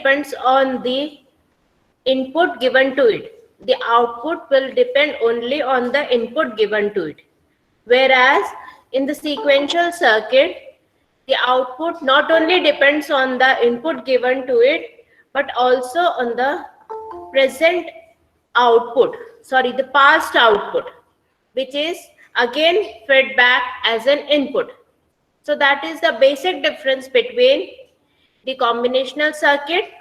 depends on the input given to it. The output will depend only on the input given to it. Whereas in the sequential circuit, the output not only depends on the input given to it, but also on the present output, the past output, which is again fed back as an input. So that is the basic difference between the combinational circuit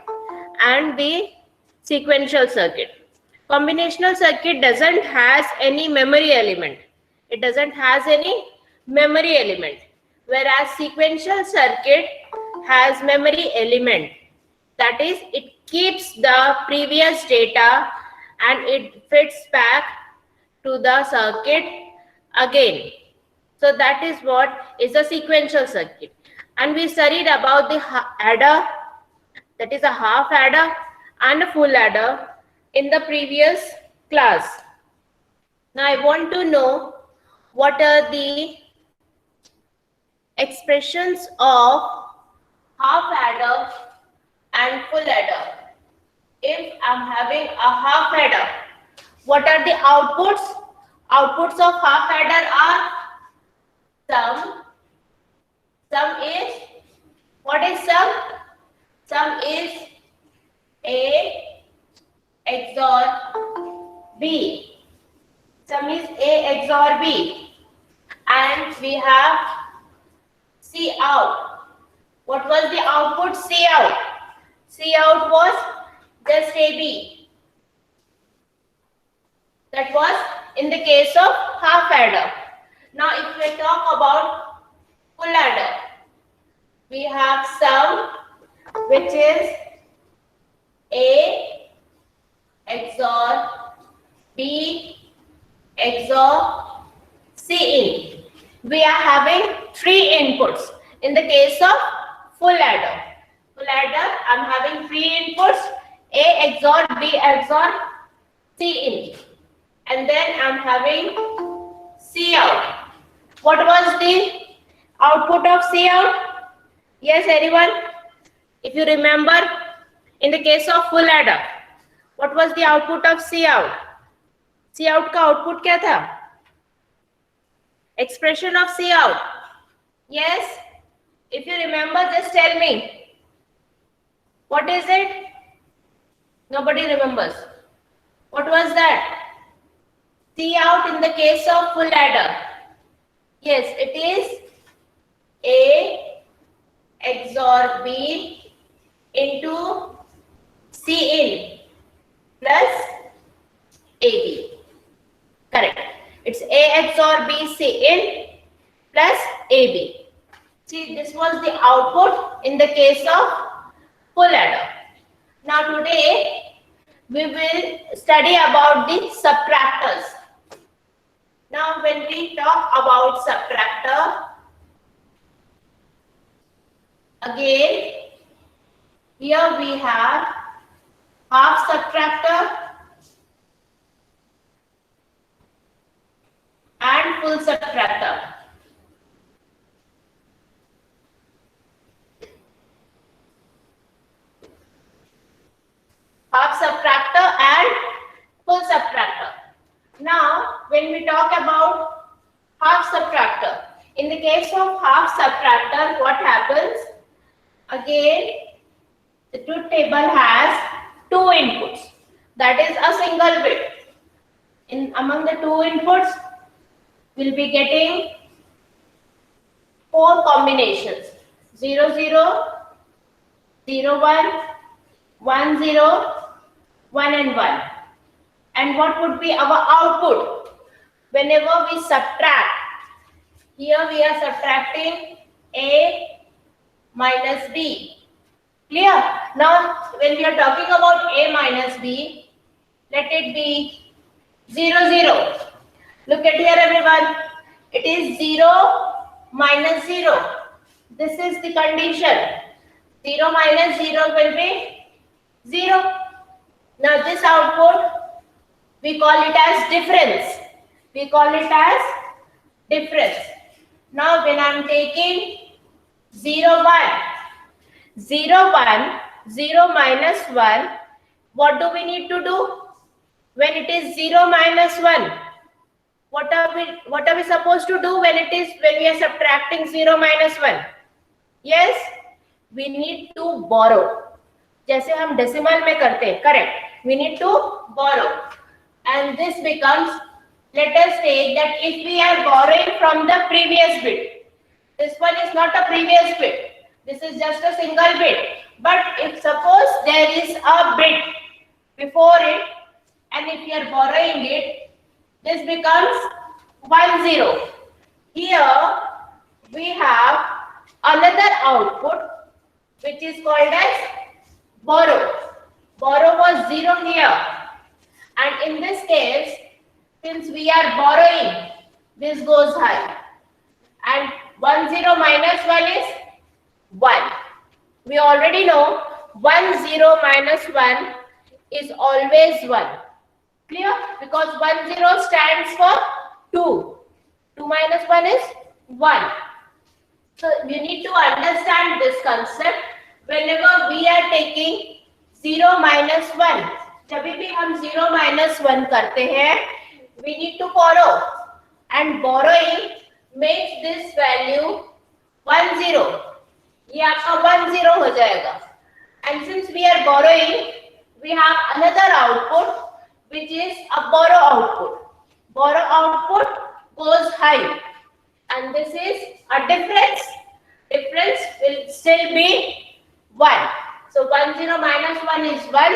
and the sequential circuit. Combinational circuit doesn't has any memory element. It doesn't has any memory element. Whereas sequential circuit has memory element. That is, it keeps the previous data and it fits back to the circuit again. So that is what is a sequential circuit. And we studied about the adder, that is a half adder and a full adder in the previous class. Now I want to know what are the expressions of half adder and full adder. If I'm having a half adder, what are the outputs? Outputs of half adder are sum. Sum is, what is sum? Sum is A XOR B. Sum is A XOR B. And we have C out. What was the output? C out. C out was just AB. That was in the case of half adder. Now if we talk about full adder, we have sum, which is A XOR B XOR C in. We are having three inputs. In the case of full adder, I'm having three inputs: A XOR B XOR C in, and then I'm having C out. What was the output of C out? Yes, anyone? If you remember, in the case of full adder, what was the output of C out? C out का output क्या था? Expression of C out. Yes, if you remember, just tell me. What is it? Nobody remembers. What was that? C out in the case of full adder. Yes, it is A XOR B into C in plus AB. Correct. It's A XOR B C in plus AB. See, this was the output in the case of full adder. Now today we will study about the subtractors. Now when we talk about subtractor, again here we have half subtractor and full subtractor. Half subtractor and full subtractor. Now, when we talk about half subtractor, in the case of half subtractor, what happens? Again, the truth table has two inputs. That is a single bit. Among the two inputs, we'll be getting four combinations: 0, 0, 0, 1, 1, 0, 1 and 1. And what would be our output? Whenever we subtract, here we are subtracting A minus B. Clear? Now, when we are talking about A minus B, let it be 0, 0. Look at here, everyone. It is 0 minus 0. This is the condition. 0 minus 0 will be 0. Now, this output, we call it as difference. We call it as difference. Now, when I am taking 0, 1, 0, 1, 0 minus 1, what do we need to do? When it is 0 minus 1, what are we supposed to do when we are subtracting 0 minus 1? Yes, we need to borrow. जैसे हम decimal में करते हैं, correct? We need to borrow, and this becomes, let us take that if we are borrowing from the previous bit, this one is not a previous bit, this is just a single bit. But if suppose there is a bit before it, and if you are borrowing it, this becomes 1 0. Here we have another output which is called as borrow. Borrow was 0 here, and in this case, since we are borrowing, this goes high, and 1 0 minus 1 is 1. We already know 1 0 minus 1 is always 1. Clear? Because 1 0 stands for 2. 2 minus 1 is 1. So you need to understand this concept. Whenever we are taking 0 minus 1, जब भी हम 0 minus 1 करते हैं, we need to borrow, and borrowing makes this value 1 0. ये आपका 1 0 हो जाएगा. And since we are borrowing, we have another output which is a borrow output. Borrow output goes high, and this is a difference. Difference will still be 1. So 1 0 minus 1 is 1,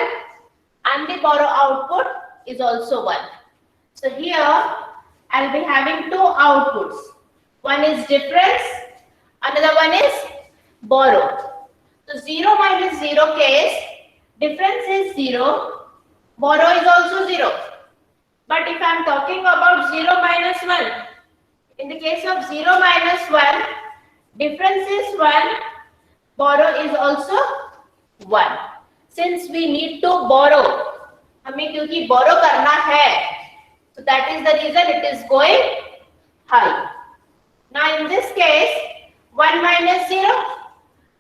and the borrow output is also 1. So here I'll be having two outputs. One is difference, another one is borrow. So 0 minus 0 case, difference is 0, borrow is also 0. But if I am talking about 0 minus 1, in the case of 0 minus 1, difference is 1, borrow is also 1. Since we need to borrow, हमें क्योंकि borrow करना है, so that is the reason it is going high. Now in this case, 1 minus 0,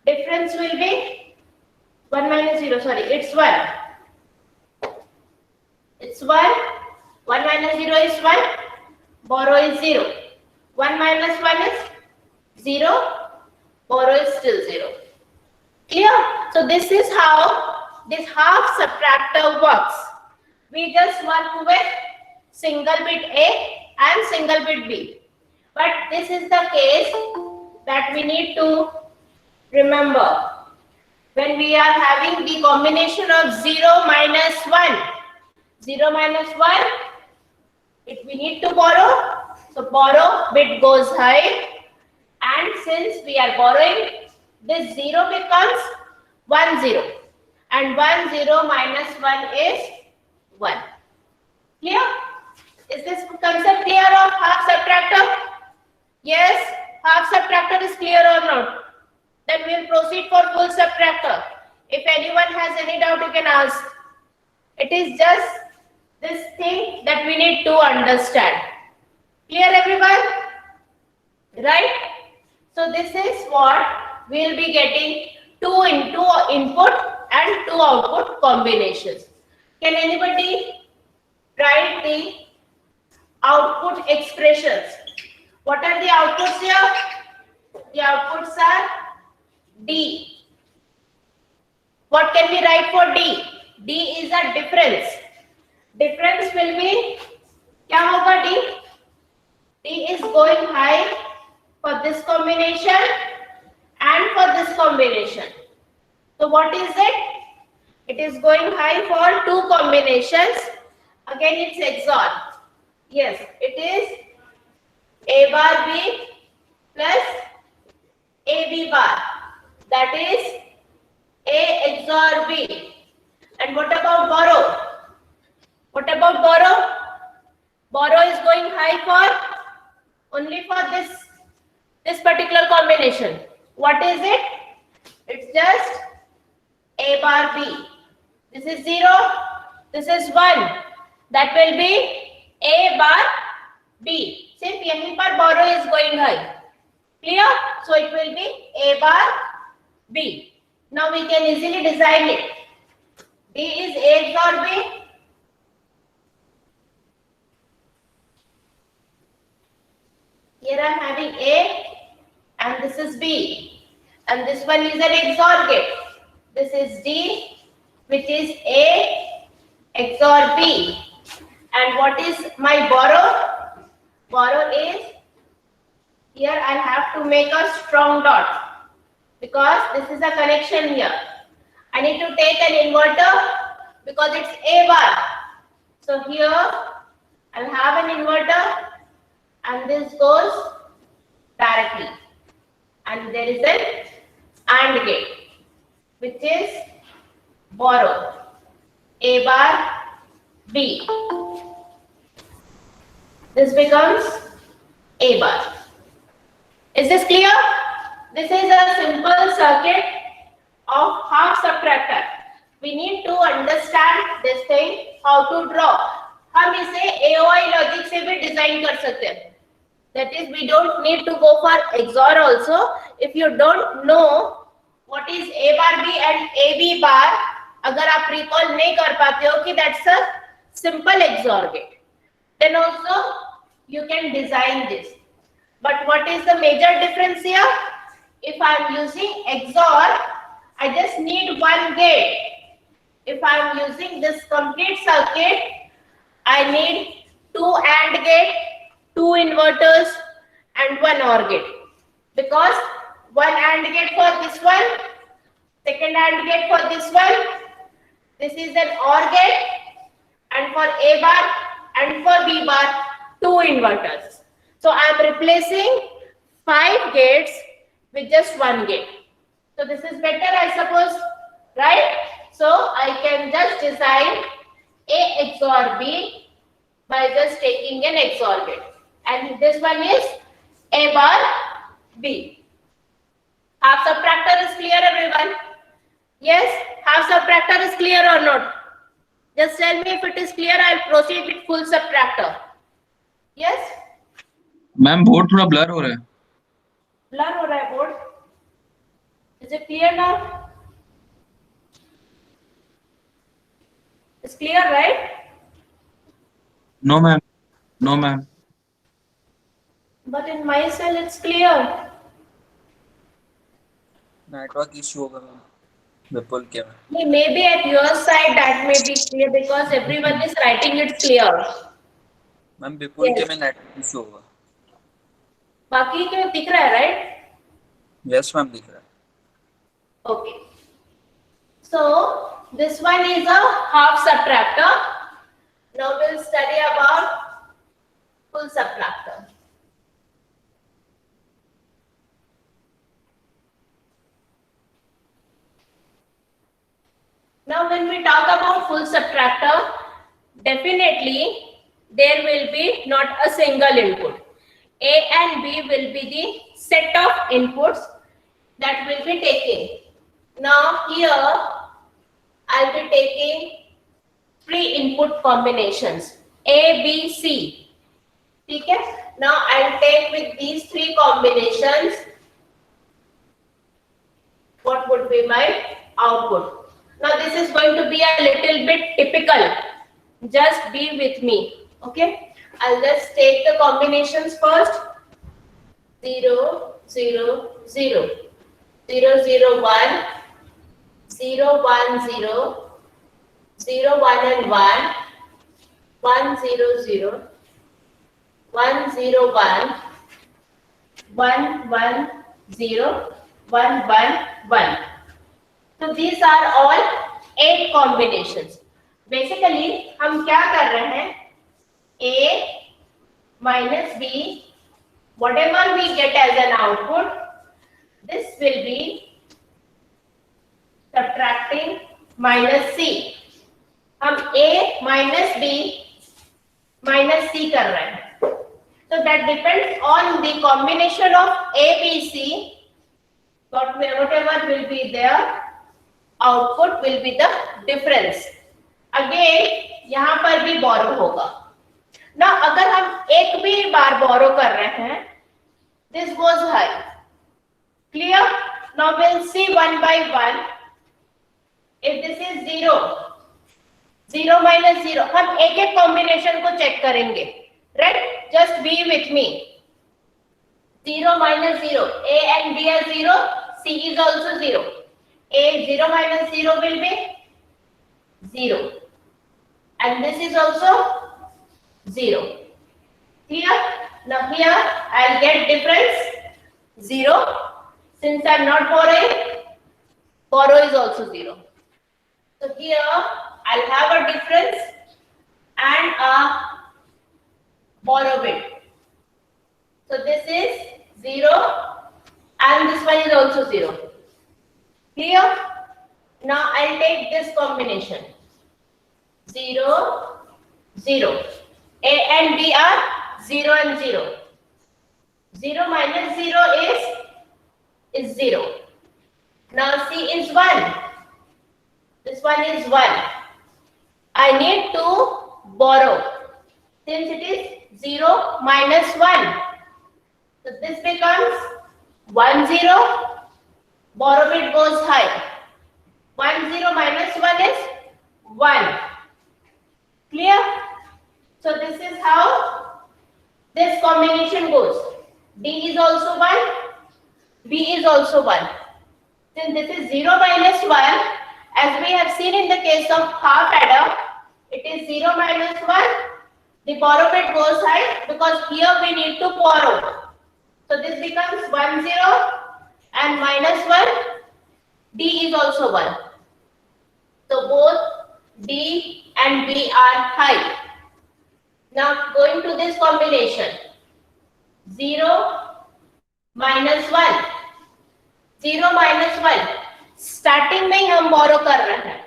difference will be 1 minus 0, sorry, it's 1. It's 1. 1 minus 0 is 1. Borrow is 0. 1 minus 1 is 0. Borrow is still 0. Clear? So this is how this half subtractor works. We just work with single bit A and single bit B. But this is the case that we need to remember. When we are having the combination of 0 minus 1, 0 minus 1, we need to borrow. So borrow bit goes high, and since we are borrowing, this 0 becomes 1 0, and 1 0 minus 1 is 1. Clear? Is this concept clear of half subtractor? Yes, half subtractor is clear or not? Then we will proceed for full subtractor. If anyone has any doubt, you can ask. It is just this thing that we need to understand. Clear, everyone? Right? So this is what we will be getting: 2 into input and 2 output combinations. Can anybody write the output expressions? What are the outputs here? The outputs are D. What can we write for D? D is a difference. Difference will be, क्या होगा D? D is going high for this combination and for this combination. So what is it? It is going high for 2 combinations. Again, it's XOR. Yes, it is A bar B plus AB bar. That is A XOR B. And what about borrow? What about borrow? Borrow is going high for only for this particular combination. What is it? It's just A bar B. This is 0. This is 1. That will be A bar B. सिर्फ यहीं पर borrow is going high. Clear? So it will be A bar B. Now we can easily design it. D is A XOR B. Here I am having A and this is B. And this one is an XOR gate. This is D, which is A XOR B. And what is my borrow? Borrow is, here I have to make a strong dot because this is a connection here. I need to take an inverter because it's A bar. So here I'll have an inverter and this goes directly. And there is an AND gate, which is borrow A bar B. This becomes A bar. Is this clear? This is a simple circuit of half subtractor. We need to understand this thing, how to draw. हम इसे AOI logic से भी design कर सकते हैं. That is, we don't need to go for XOR also. If you don't know what is A bar B and AB bar, अगर आप recall नहीं कर पाते हो कि that's a simple XOR gate, then also you can design this. But what is the major difference here? If I am using XOR, I just need one gate. If I am using this complete circuit, I need two AND gate, two inverters and one OR gate. Because one AND gate for this one, second AND gate for this one, this is an OR gate, and for A bar and for B bar, two inverters. So I am replacing 5 gates with just one gate. So this is better, I suppose, right? So I can just design A XOR B by just taking an XOR gate. And this one is A bar B. Half subtractor is clear, everyone? Yes? Half subtractor is clear or not? Just tell me if it is clear, I will proceed with full subtractor. Yes? Ma'am board थोड़ा blur हो रहा है. Blur हो रहा है board. Is it clear now? It's clear, right? No ma'am. No ma'am. But in my cell it's clear. Network issue होगा ma'am. Vipul के में. Maybe at your side that may be clear because everyone is writing it's clear. Ma'am Vipul के में network issue होगा. बाकी के दिख रहा है, right? यस मैम दिख रहा है. Okay. So this one is a half subtractor. Now we'll study about full subtractor. Now when we talk about full subtractor, definitely there will be not a single input. A and B will be the set of inputs that will be taken. Now here I'll be taking 3 input combinations A, B, C. Okay? Now I'll take with these 3 combinations. What would be my output? Now this is going to be a little bit typical. Just be with me. Okay? I'll just take the combinations first. 0, 0, 0. 0, 0, 1. 0, 1, 0. 0, 1 and 1. 1, 0, 0. 1, 0, 1. 1, 1, 0. 1, 1, 1. So these are all 8 combinations. Basically, हम क्या कर रहे हैं? A minus B, whatever we get as an output, this will be subtracting minus C. हम A minus B minus C कर रहे हैं. So that depends on the combination of A, B, C. Whatever will be there, output will be the difference. Again, यहाँ पर भी borrow होगा. Now, अगर हम एक भी बार borrow कर रहे हैं, this goes high. Clear? Now we'll see one by one If this is 0, 0 minus 0, हम एक एक कॉम्बिनेशन को चेक करेंगे, right? Just be with me. 0 minus 0, A and B are 0, C is also 0. A 0 minus 0 will be 0. And this is also 0. Clear? Now here I'll get difference 0. Since I'm not borrowing, borrow is also 0. So here I'll have a difference and a borrow bit. So this is 0 and this one is also 0. Clear? Now I'll take this combination. 0, 0. A and B are 0 and 0. 0 minus 0 is 0. Now C is 1. This one is 1. I need to borrow. Since it is 0 minus 1. So this becomes 1, 0. Borrow bit goes high. 1, 0 minus 1 is 1. Clear? So this is how this combination goes. D is also 1. B is also 1. Since this is 0 minus 1, as we have seen in the case of half adder, it is 0 minus 1. The borrow bit goes high because here we need to borrow. So this becomes 1, 0 and minus 1. D is also 1. So both D and B are high. Now going to this combination. 0 minus 1. 0 minus 1. Starting में हम borrow कर रहे हैं.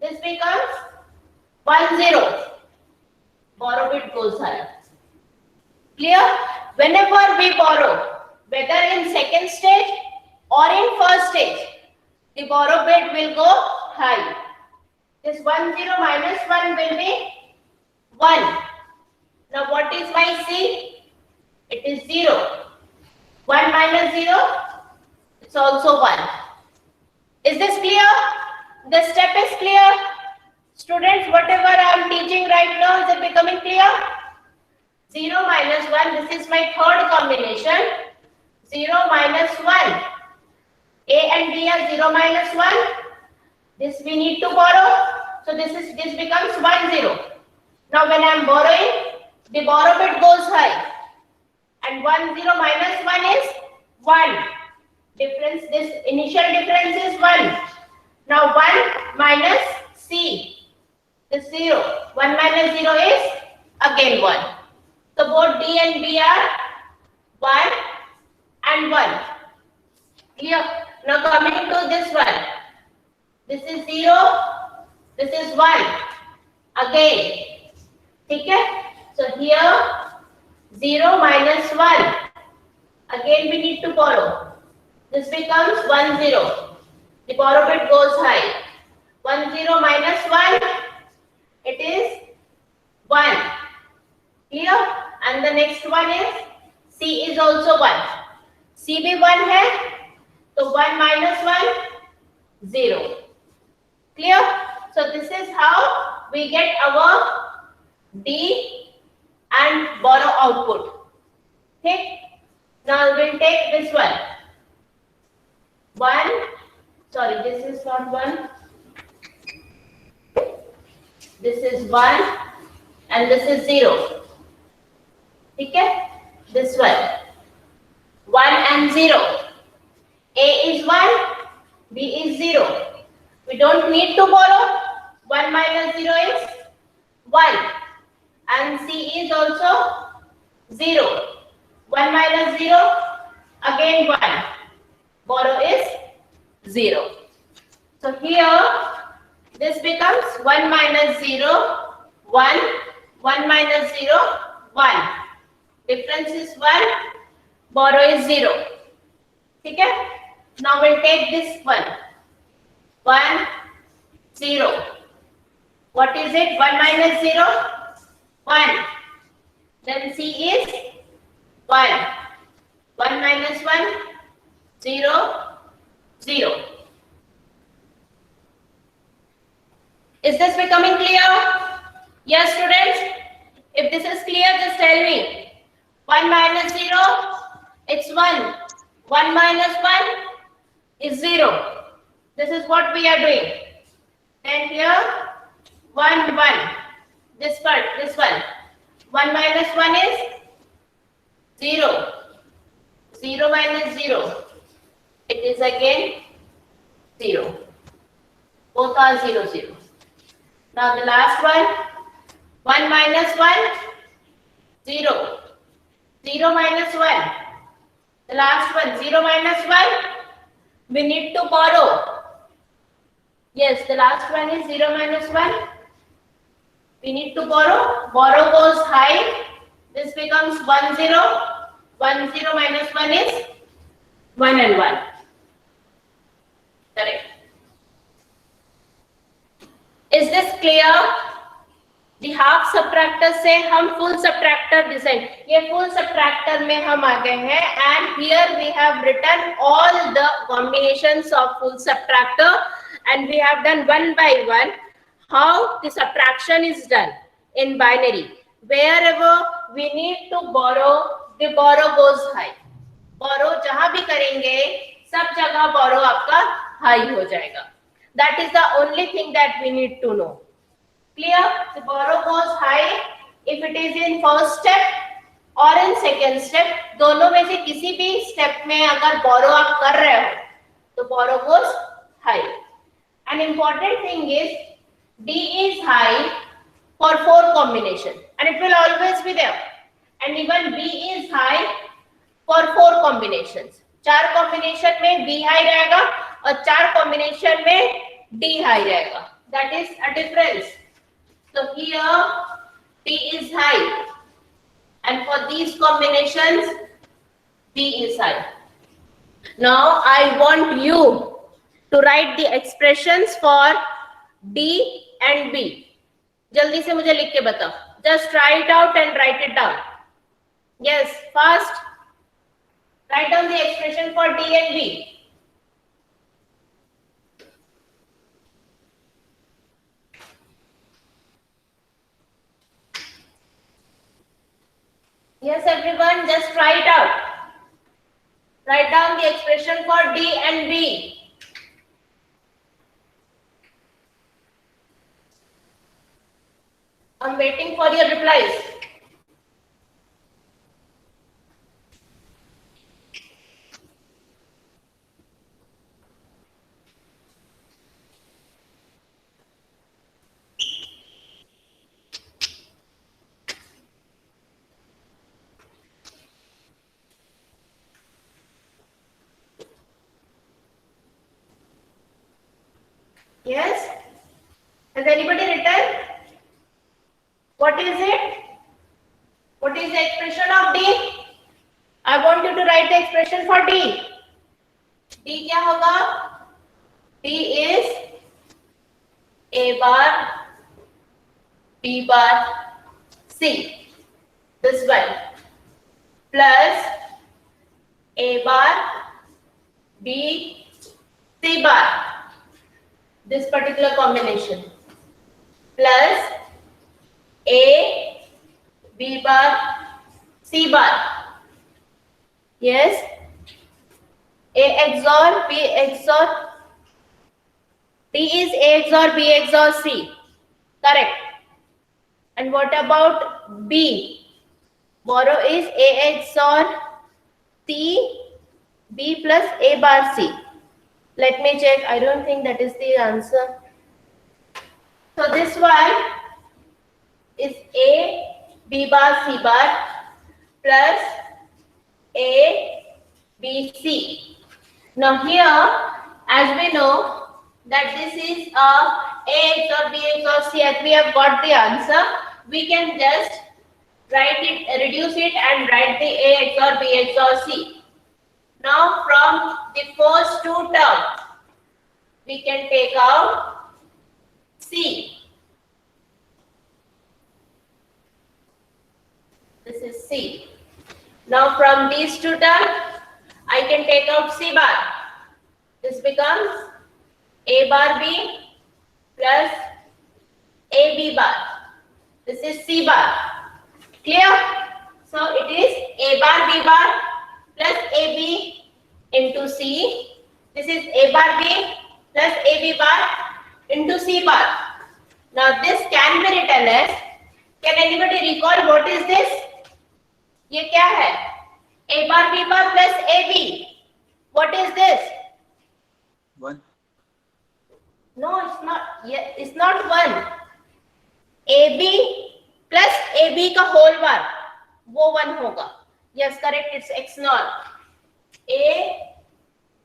This becomes 1, 0. Borrow bit goes higher. Clear? Whenever we borrow, whether in second stage or in first stage, the borrow bit will go high. This 1, 0 minus 1 will be 1. Now what is my C? It is 0. 1 minus 0, it's also 1. Is this clear? The step is clear? Students, whatever I am teaching right now, is it becoming clear? 0 minus 1, this is my third combination. 0 minus 1. A and B are 0 minus 1. This we need to borrow. So this becomes 1, 0. Now when I am borrowing, the borrow bit goes high. And 1, 0 minus 1 is 1. Difference, this initial difference is 1. Now 1 minus C is 0. 1 minus 0 is again 1. So both D and B are 1 and 1. Clear? Now coming to this one. This is 0. This is 1. Again. Okay? So here 0 minus 1. Again we need to borrow. This becomes 1, 0. The borrow bit goes high. 1, 0 minus 1. It is 1. Clear? And the next one is C is also 1. C भी 1 है. So 1 minus 1, 0. Clear? So this is how we get our D and borrow output. Okay? Now we'll take this one. 1. Sorry, this is not 1. This is 1 and this is 0. Okay? This one. 1 and 0. A is 1, B is 0. We don't need to borrow. 1 minus 0 is 1. And C is also 0. 1 minus 0, again 1. Borrow is 0. So here, this becomes 1 minus 0, 1. 1 minus 0, 1. Difference is 1. Borrow is 0. Okay? Now we'll take this one. 1, 0. What is it? 1 minus 0? 1. Then C is 1. 1 minus 1? 0, 0. Is this becoming clear? Yes, students? If this is clear, just tell me. 1 minus 0, it's 1. 1 minus 1 is 0. This is what we are doing. Then here, 1, 1. This part, this one. 1 minus 1 is 0. 0 minus 0. It is again 0. Both are 0, 0. Now the last one, 1 minus 1, 0. 0 minus 1. The last one, 0 minus 1. We need to borrow. Yes, the last one is 0 minus 1. We need to borrow. Borrow goes high. This becomes 1, 0. 1, 0 minus 1 is 1 and 1. Correct. Is this clear? The half subtractor से हम full subtractor design. ये full subtractor में हम आ गए हैं and here we have written all the combinations of full subtractor and we have done one by one how the subtraction is done in binary. Wherever we need to borrow, the borrow goes high. Borrow जहाँ भी करेंगे सब जगह borrow आपका high हो जाएगा. That is the only thing that we need to know. Clear? The borrow goes high if it is in first step or in second step. दोनों में से किसी भी step में अगर borrow आप कर रहे हो तो borrow goes high. An important thing is D is high for 4 combination and it will always be there. And even B is high for 4 combinations. 4 combination में B high रहेगा और 4 combination में D high रहेगा. That is a difference. So here D is high and for these combinations B is high. Now I want you to write the expressions for D and B. जल्दी से मुझे लिख के बताओ. Just write out and write it down. Yes, fast. Write down the expression for D and B. Yes, everyone, just write out. Write down the expression for D and B. I'm waiting for your replies. Yes? Has anybody written? What is it? What is the expression of D? I want you to write the expression for D. D क्या होगा? D is A bar, B bar, C. This one. Plus A bar, B, C bar. This particular combination. Plus A, B bar, C bar. Yes? A XOR, B XOR. D is A XOR, B XOR C. Correct. And what about B? Borrow is A XOR C, B plus A bar C. Let me check. I don't think that is the answer. So this one is A, B bar, C bar plus A, B, C. Now here, as we know that this is A XOR B XOR C, as we have got the answer, we can just write it, reduce it and write the A XOR B XOR C. Now from the first 2 terms, we can take out C. This is C. Now from these 2 terms, I can take out C bar. This becomes A bar B plus This is C bar. Clear? So it is A bar B bar plus AB into C. This is A bar B plus AB bar into C bar. Now this can be written as, can anybody recall what is this? ये क्या है? A bar B bar plus AB. What is this? 1. No, it's not. Yeah, it's not 1. AB plus AB का whole bar, वो 1 होगा. Yes, correct. It's XNOR. A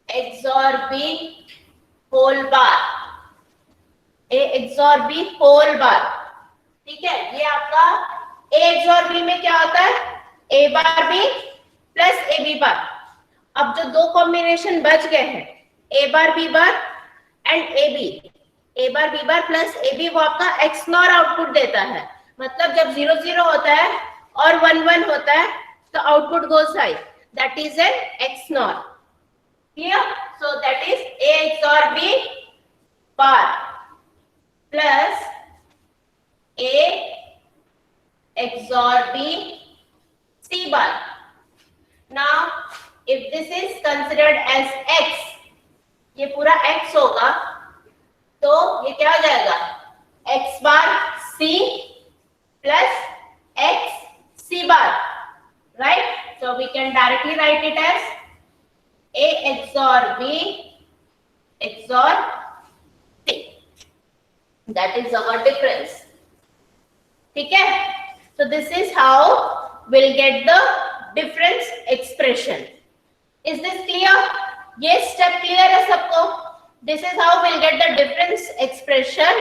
XOR B whole bar. A XOR B whole bar. ठीक है, ये आपका A XOR B में क्या होता है? A bar B plus AB bar. अब जो दो कॉम्बिनेशन बच गए हैं, A bar B bar and AB, A bar B bar plus AB, वो आपका XNOR आउटपुट देता है. मतलब जब 0 0 होता है और 1 1 होता है तो output goes high. That is an XNOR. Clear? So that is A XOR B bar plus A XOR B C bar. Now if this is considered as X, ये पूरा X होगा, तो ये क्या हो जाएगा? X bar C plus X C bar, right? So we can directly write it as A XOR B XOR C. That is our difference. ठीक है? So this is how we'll get the difference expression. Is this clear? ये step clear है सबको? This is how we'll get the difference expression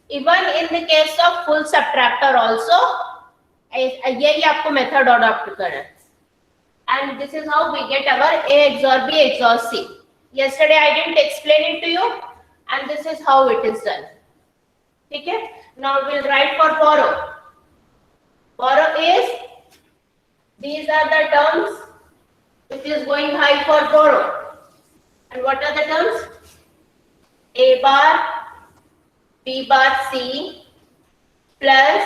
even in the case of full subtractor also. यही आपको method adopt करना है. And this is how we get our A XOR B XOR C. Yesterday I didn't explain it to you, and this is how it is done. ठीक है? Now we'll write for borrow. Borrow is, these are the terms which is going high for borrow. And what are the terms? A bar B bar C plus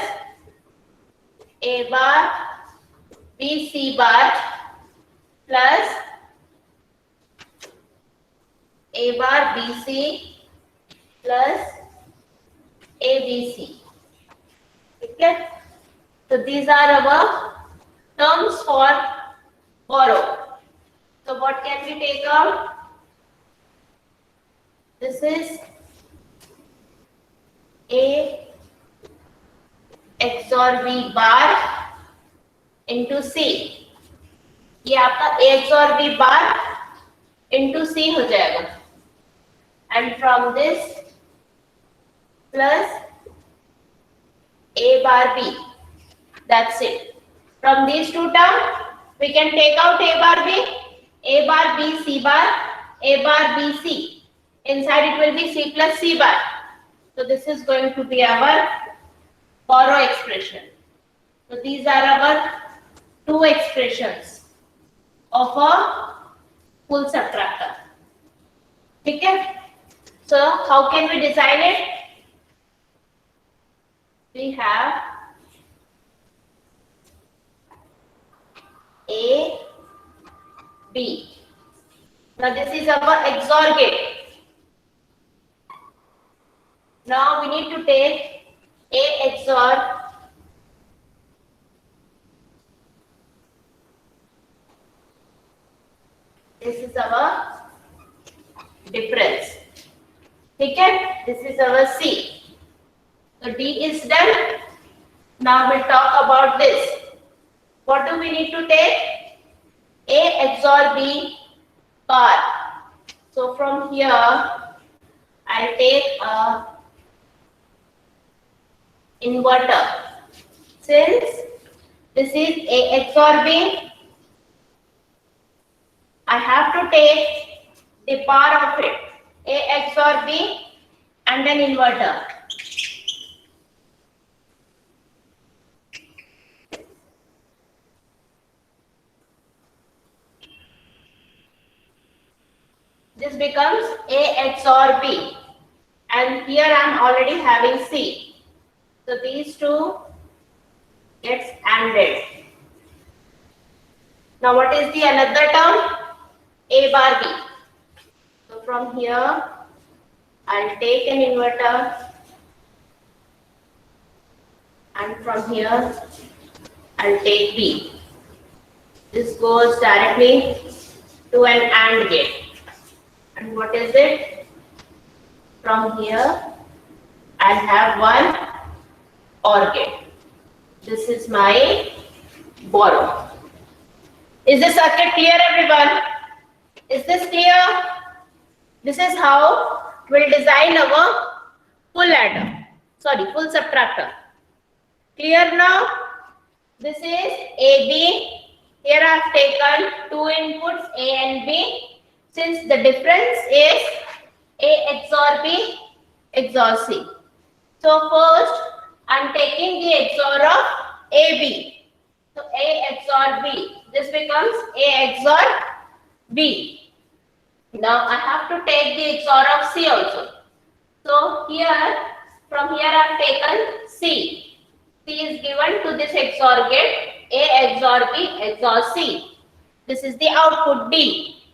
A bar B C bar plus A bar B C plus A B C. Okay? So these are our terms for borrow. So what can we take out? This is A XOR B bar into C. ये आपका A XOR B bar into C हो जाएगा. And from this plus A bar B. That's it. From these two terms, we can take out A bar B, A bar B C bar, A bar B C. Inside it will be C plus C bar. So this is going to be our borrow expression. So these are our two expressions of a full subtractor. Okay? So how can we design it? We have A, B. Now this is our XOR gate. Now we need to take A XOR this is our difference. Okay? This is our C. So D is done. Now we'll talk about this. What do we need to take? A XOR B bar. So from here, I'll take a inverter. Since this is A XOR B, I have to take the bar of it, A XOR B and an inverter. This becomes A XOR B, and here I am already having C. So these two gets ANDed. Now what is the another term? A bar B. So from here I'll take an inverter, and from here I'll take B. This goes directly to an AND gate. And what is it? From here I'll have one OR gate. This is my borrow. Is the circuit clear, everyone? Is this clear? This is how we'll design our full adder. Sorry, full subtractor. Clear now? This is AB. Here I have taken two inputs A and B. Since the difference is A XOR B XOR C. So first I am taking the XOR of AB. So A XOR B. This becomes A XOR B. Now I have to take the XOR of C also. So here, from here I have taken C. C is given to this XOR gate, A XOR B XOR C. This is the output D.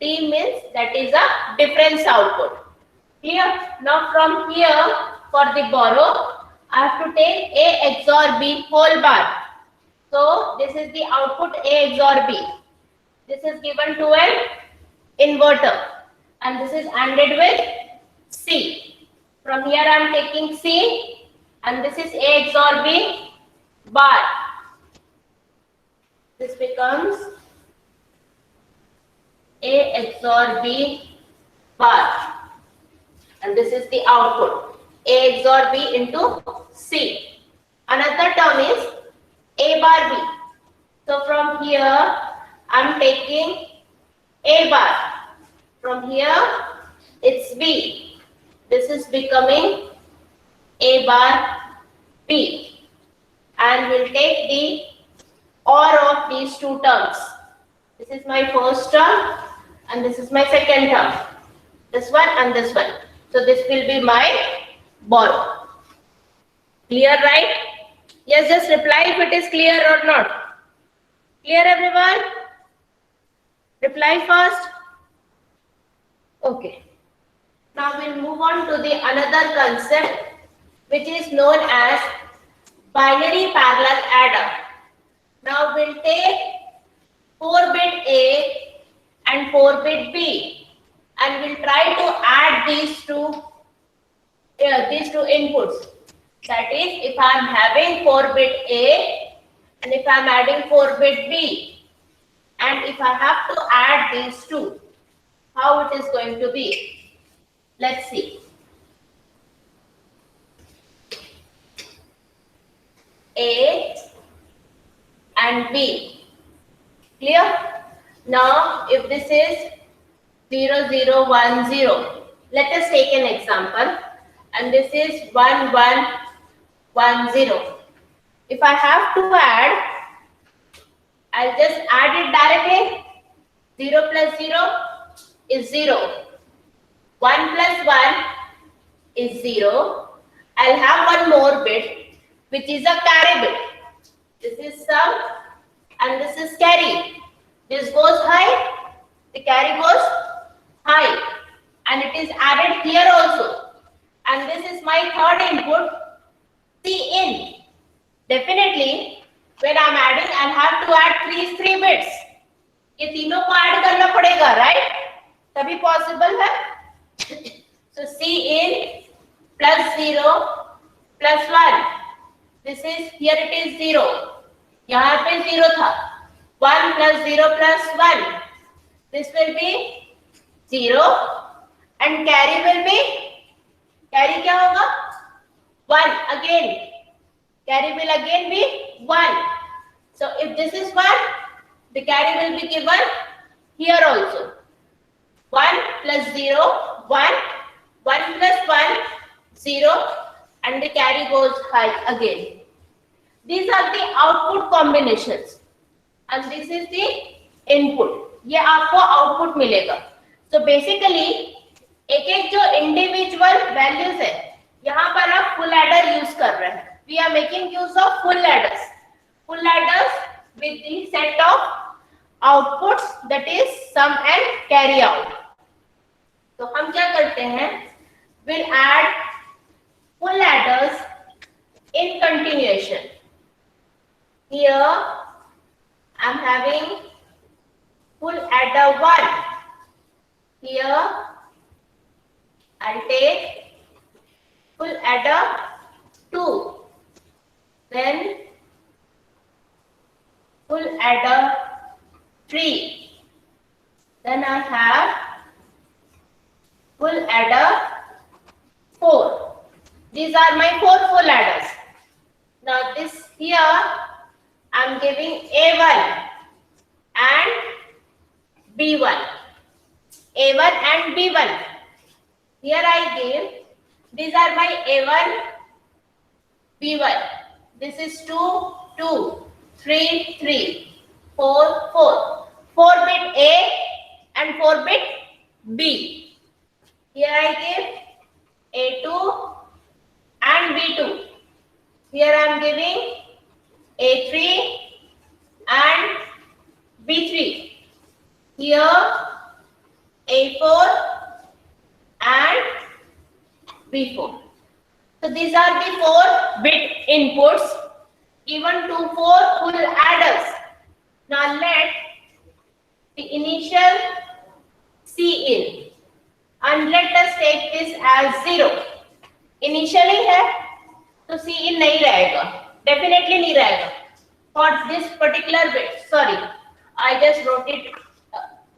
D means that is a difference output. Clear? Now from here, for the borrow, I have to take A XOR B whole bar. So this is the output A XOR B. This is given to an inverter, and this is ANDed with C. From here I am taking C, and this is A XOR B bar. This becomes A XOR B bar, and this is the output A XOR B into C. Another term is A bar B. So from here I am taking A bar. From here it's B. This is becoming A bar B, and we'll take the OR of these two terms. This is my first term and this is my second term. This one and this one. So this will be my borrow. Clear, right? Yes, just reply if it is clear or not. Clear, everyone? Reply first. Okay. Now we'll move on to the another concept, which is known as binary parallel adder. Now we'll take 4-bit A and 4-bit B, and we'll try to add these two inputs. That is, if I am having 4-bit A and if I am adding 4-bit B, and if I have to add these two, how it is going to be? Let's see. A and B. Clear? Now, if this is 0, 0, 1, 0, let us take an example. And this is 1, 1, 1, 0. If I have to add, I'll just add it directly. 0 plus 0 is 0. 1 plus 1 is 0. I'll have one more bit, which is a carry bit. This is sum and this is carry. This goes high, the carry goes high, and it is added here also. And this is my third input, Cin. Definitely, when I'm adding, I'll have to add these 3 bits. ये तीनों को add करना पड़ेगा, right? तभी possible है. So Cin plus 0 plus 1. This is, here it is 0. यहाँ पे 0 था. 1 plus 0 plus 1. This will be 0, and carry will be, carry क्या होगा? 1 again. Carry will again be 1. So if this is 1, the carry will be given here also. 1 plus 0, 1. 1 plus 1, 0. And the carry goes high again. These are the output combinations. And this is the input. ये आपको output मिलेगा. So basically, एक जो individual values है, यहाँ पर आप full adder use कर रहे हैं. We are making use of full adders. full adders with the set of outputs, that is sum and carry out. तो हम क्या करते हैं, we'll add full adders in continuation. Here I'm having full adder 1. Here I'll take full adder 2. Then full adder 3. Then I have full adder 4. These are my 4 full adders. Now this here I'm giving A1 and B1. A1 and B1. Here I give, these are my A1, B1. This is 2, 2, 3, 3, 4, 4. 4 bit A and 4 bit B. Here I give A2 and B2. Here I am giving A3 and B3. Here A4 and B4. So these are the 4-bit inputs given to 4 full adders. Now let the initial Cin, and let us take this as 0. Initially है तो Cin नहीं रहेगा, definitely नहीं रहेगा. For this particular bit, sorry, I just wrote it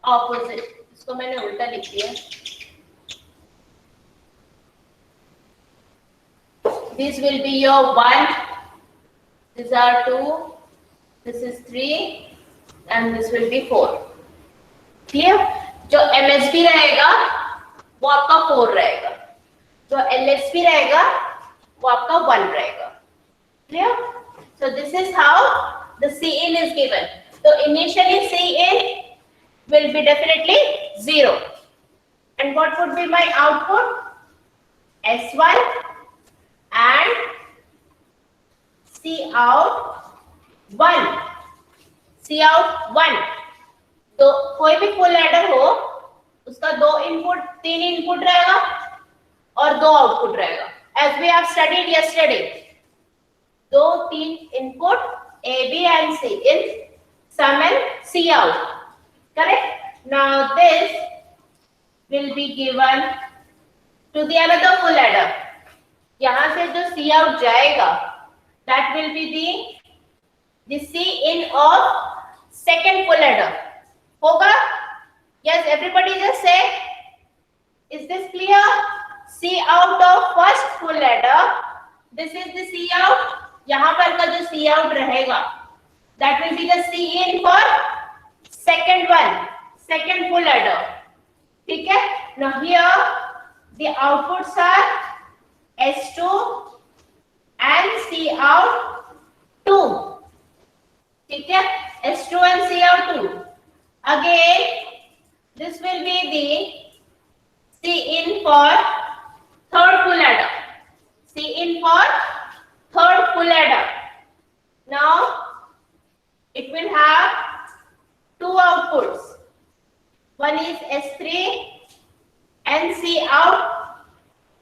opposite. इसको मैंने उल्टा लिख दिया. This will be your 1. These are 2. This is 3, and this will be 4. Clear? जो MSB रहेगा वो आपका 4 रहेगा, जो LSB रहेगा वो आपका 1 रहेगा. Clear? So this is how the Cin is given. So initially Cin will be definitely 0. And what would be my output? S1 and Cout 1. Cout 1. तो कोई भी फुल एडर हो उसका 2 इनपुट 3 इनपुट रहेगा और 2 आउटपुट रहेगा. As we have studied yesterday, 2-3 input A, B and C in sum and Cout. Correct? Now this will be given to the another full adder. यहाँ से जो Cout जाएगा, that will be the Cin of second full adder. होगा? Yes, everybody just say. Is this clear? Cout of first full adder. This is the Cout. यहाँ पर का जो Cout रहेगा, that will be the Cin for second one, second full adder. ठीक है? Now here the outputs are S2 and Cout 2. ठीक है? S2 and Cout 2. Again, this will be the Cin for third full adder. Cin for third full adder. Now it will have 2 outputs. One is S3 and Cout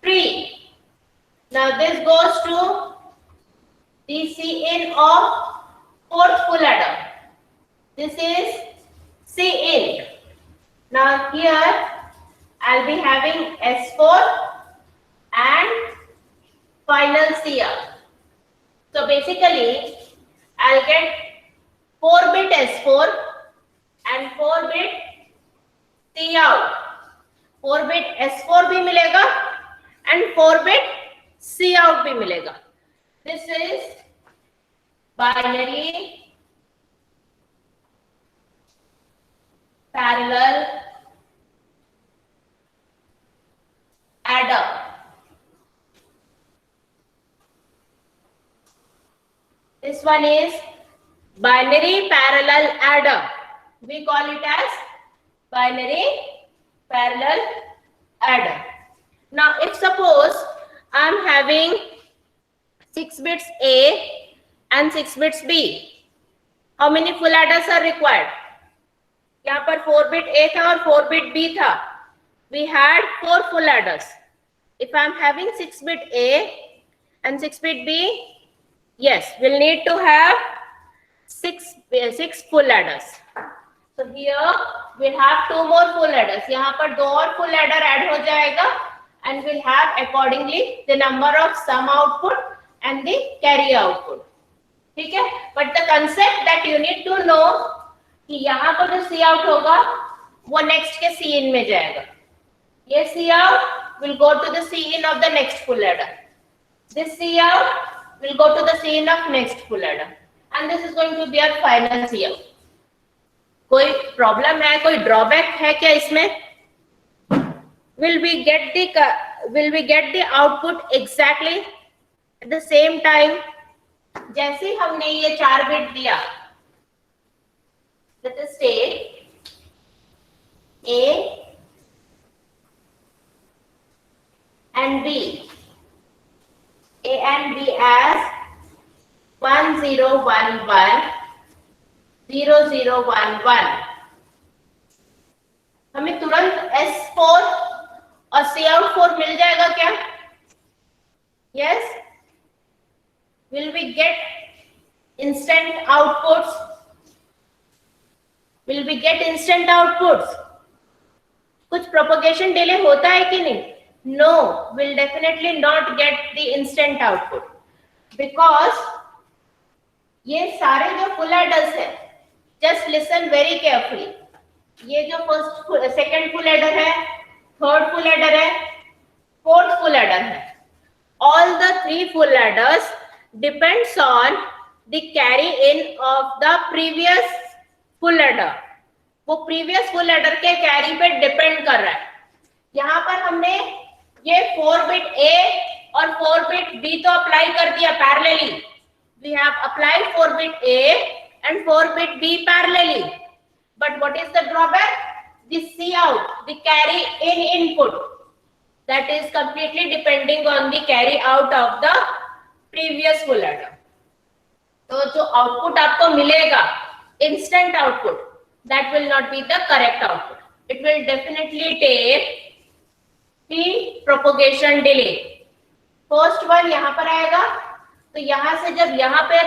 3. Now this goes to the Cin of fourth full adder. This is Cin. Now here I'll be having S4 and final Cout. So basically I'll get 4-bit S4 and 4-bit Cout. 4-bit S4 भी मिलेगा and 4-bit Cout भी मिलेगा. This is binary parallel adder. This one is binary parallel adder. We call it as binary parallel adder. Now if suppose I am having 6 bits A and 6 bits B, How many full adders are required? यहाँ पर 4 bit A था और 4 bit B था. We had 4 full adders. If I am having 6 bit A and 6 bit B, yes, we'll need to have 6 full adders. So here we'll have 2 more full adders. यहाँ पर 2 और full adder add हो जाएगा and we'll have accordingly the number of sum output and the carry output. ठीक है? But the concept that you need to know कि यहाँ पर जो C out होगा वो next के C in में जाएगा. ये C out will go to the C in of the next full adder. This C out will go to the C in of next full adder. And this is going to be our final C out. कोई problem है, कोई drawback है क्या इसमें? Will we get the output exactly at the same time? जैसे हमने ये 4 bit दिया, let us take A and B, A and B as 1 0 1 1 0 0 1 1. हमें तुरंत S4 और Cout4 मिल जाएगा क्या? Yes. Will we get instant outputs? Will we get instant outputs? कुछ propagation delay होता है कि नहीं? No, we'll definitely not get the instant output because ये सारे जो full adders है, just listen very carefully. ये जो second full adder है, third full adder है, fourth full adder है. All the 3 full adders depends on the carry in of the previous full adder. वो previous full adder के carry पे depend कर रहा है. यहाँ पर हमने ये 4 bit A और 4 bit B तो apply कर दिया parallelly. We have applied 4 bit A and 4 bit B parallelly. But what is the drawback? The C out, the carry in input, that is completely depending on the carry out of the previous full adder. तो जो output आपको मिलेगा, instant output, that will not be the correct output. It will definitely take the propagation delay. First one यहाँ पर आएगा, तो यहाँ से जब यहाँ पे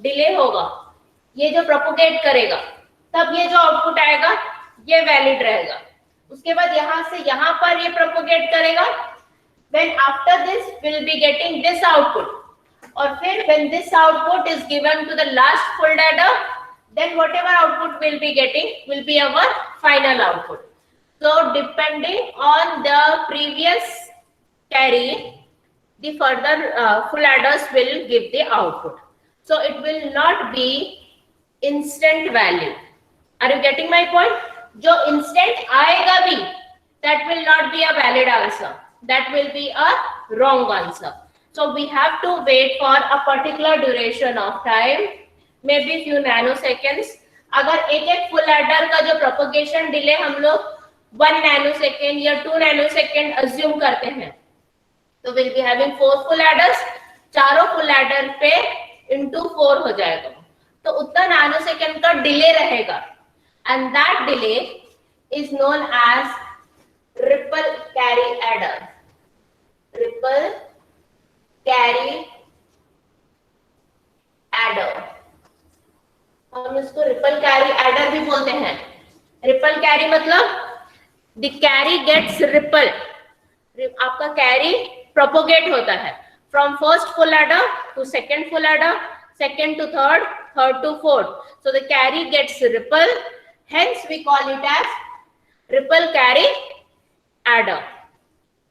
delay होगा, ये जो propagate करेगा, तब ये जो output आएगा, ये valid रहेगा. उसके बाद यहाँ से यहाँ पर ये propagate करेगा. Then after this, we'll be getting this output. और फिर when this output is given to the last full adder, then whatever output we'll be getting will be our final output. So depending on the previous carry, the further full adders will give the output. So it will not be instant value. Are you getting my point? जो instant आएगा भी, that will not be a valid answer. That will be a wrong answer. So we have to wait for a particular duration of time, maybe few nanoseconds. अगर एक full adder का जो propagation delay हम लोग 1 nanosecond या 2 nanosecond assume करते हैं, तो we'll be having 4 full adders. चारों full adder पे into 4 हो जाएगा, तो उतना nanosecond का delay रहेगा, and that delay is known as ripple carry adder. Ripple carry adder. हम इसको ripple carry adder भी बोलते हैं. Ripple carry मतलब the carry gets ripple. आपका carry propagate होता है from first full adder to second full adder, second to third, third to fourth. So the carry gets ripple. Hence we call it as ripple carry adder.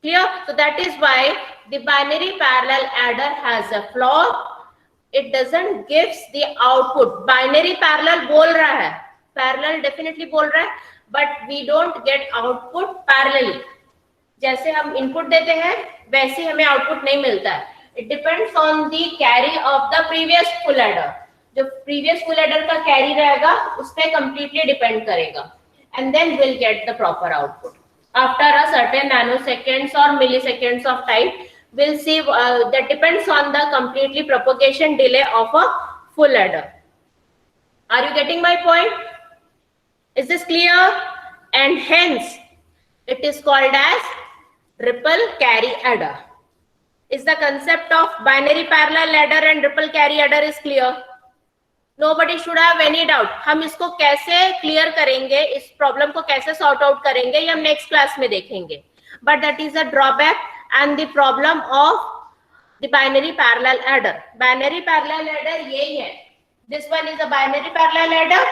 Clear? So that is why the binary parallel adder has a flaw. It doesn't gives the output. Binary parallel बोल रहा है, parallel definitely बोल रहा है, but we don't get output parallelly. जैसे हम input देते हैं, वैसे हमें output नहीं मिलता है. It depends on the carry of the previous full adder. जो previous full adder का carry रहेगा, उस पे completely depend करेगा. And then we'll get the proper output. After a certain nanoseconds or milliseconds of time, we'll see that depends on the completely propagation delay of a full adder. Are you getting my point? Is this clear? And hence it is called as ripple carry adder. Is the concept of binary parallel adder and ripple carry adder is clear? Nobody should have any doubt. हम इसको कैसे clear करेंगे, इस problem को कैसे sort out करेंगे, ये हम नेक्स्ट क्लास में देखेंगे. But that is a drawback and the problem of the binary parallel adder. Binary parallel adder यही है. This one is a binary parallel adder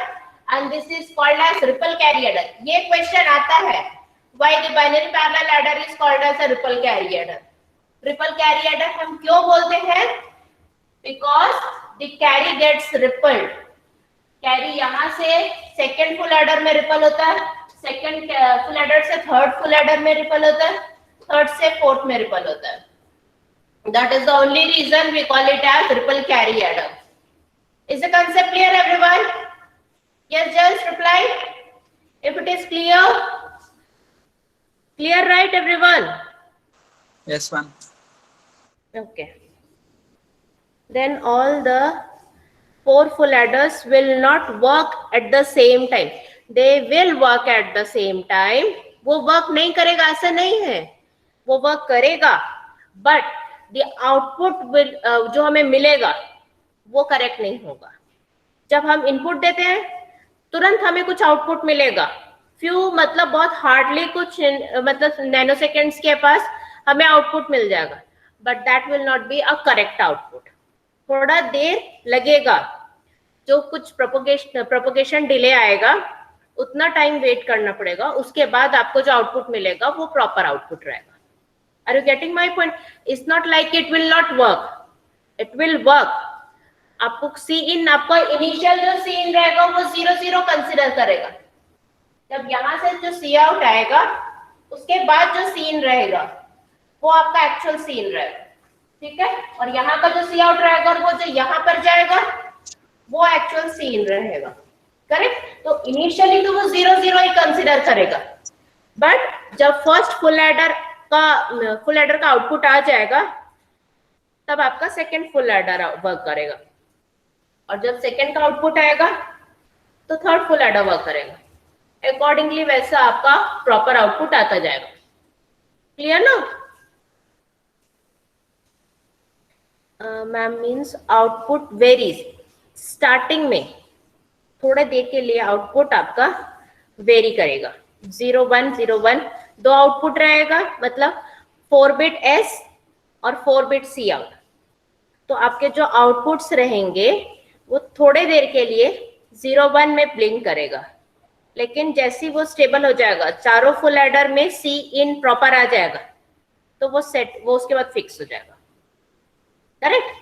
and this is called as ripple carry adder. ये question आता है, why the binary parallel adder is called as a ripple carry adder. Ripple carry adder हम क्यों बोलते हैं? Because the carry gets rippled. Carry यहाँ से second full adder में ripple होता है, second full adder से third full adder में ripple होता है, third से fourth में ripple होता है. That is the only reason we call it as ripple carry adder. Is the concept clear, everyone? Yes, just reply if it is clear. Clear, right, everyone? Yes, ma'am. Okay. Then all the 4 full adders will not work at the same time. They will work at the same time. वो work नहीं करेगा ऐसा नहीं है, वो work करेगा, but the output will जो हमें मिलेगा वो correct नहीं होगा. जब हम input देते हैं तुरंत हमें कुछ output मिलेगा. Few मतलब बहुत hardly कुछ मतलब nanoseconds के पास हमें output मिल जाएगा, but that will not be a correct output. थोड़ा देर लगेगा, जो कुछ प्रोपोगेशन डिले आएगा उतना टाइम वेट करना पड़ेगा, उसके बाद आपको जो आउटपुट मिलेगा वो प्रॉपर आउटपुट रहेगा. Are you getting my point? It's not like it will not work, it will work. आपको सी इन, आपका इनिशियल जो सी इन रहेगा वो 0 0 कंसिडर करेगा. जब यहाँ से जो सी आउट आएगा उसके बाद जो सी इन रहेगा वो आपका एक्चुअल सी इन रहेगा. ठीक है, और यहाँ का जो सी आउट रहेगा और वो जो यहाँ पर जाएगा वो एक्चुअल सी इन रहेगा. करेक्ट? तो इनिशियली तो वो 0 0 ही कंसिडर करेगा, बट जब फर्स्ट फुल एडर का आउटपुट आ जाएगा तब आपका सेकंड फुल एडर वर्क करेगा, और जब सेकंड का आउटपुट आएगा तो थर्ड फुल एडर वर्क करेगा. अकॉर्डिंगली वैसा आपका प्रॉपर आउटपुट आता जाएगा. क्लियर ना? Ma'am means output varies. Starting में थोड़ा देर के लिए आउटपुट आपका वेरी करेगा. 0 1 0 1 दो आउटपुट रहेगा, मतलब 4 बिट एस और 4 बिट सी आउट. तो आपके जो आउटपुट्स रहेंगे वो थोड़े देर के लिए 0 1 में ब्लिंक करेगा, लेकिन जैसे वो स्टेबल हो जाएगा, चारों फुल एडर में सी इन प्रॉपर आ जाएगा, तो वो उसके बाद फिक्स हो जाएगा. करेक्ट?